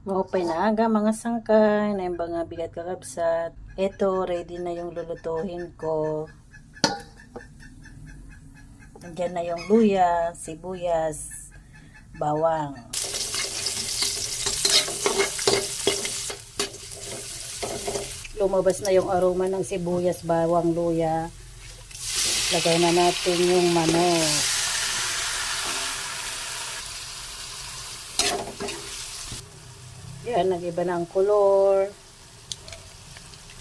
Maupay na aga mga sangkay na yung mga bigat kakabsat. Ito, ready na yung lulutuhin ko. Nandiyan na yung luya, sibuyas, bawang. Lumabas na yung aroma ng sibuyas, bawang, luya. Lagay na natin yung manok. Yan, nag-iba na ang color.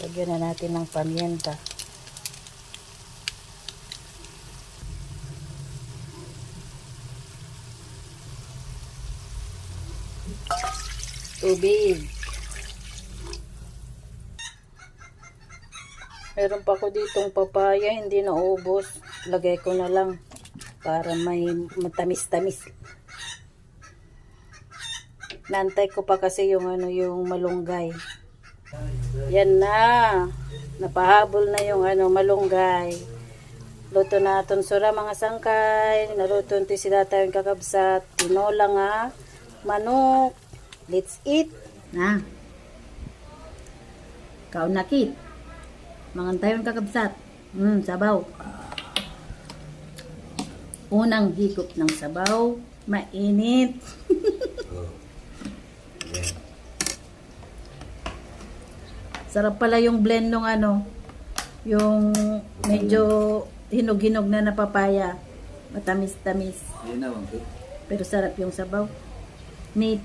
Lagyan na natin ng pamienta. Tubig. Meron pa ko ditong papaya, hindi naubos. Lagay ko na lang para may matamis-tamis. Nantay ko pa kasi yung yung malunggay. Yan na. Napahabol na yung malunggay. Luto na aton sura mga sangkay. Naluto nti sila tayong kakabsat. Tinola nga manok. Let's eat. Na. Kaunakit. Mga tayong kakabsat. Sabaw. Unang higop ng sabaw. Mainit. Sarap pala yung blend ng yung medyo hinog-hinog na papaya. Matamis-tamis. Pero sarap yung sabaw. Meat.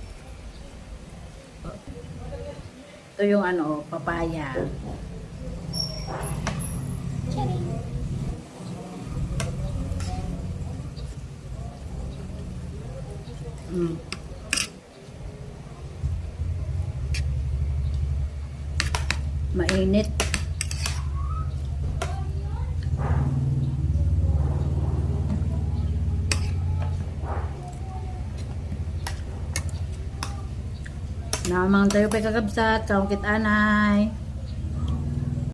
Ito yung papaya. Mainit. Namang tayo kay kakabsat, kaungkit anay.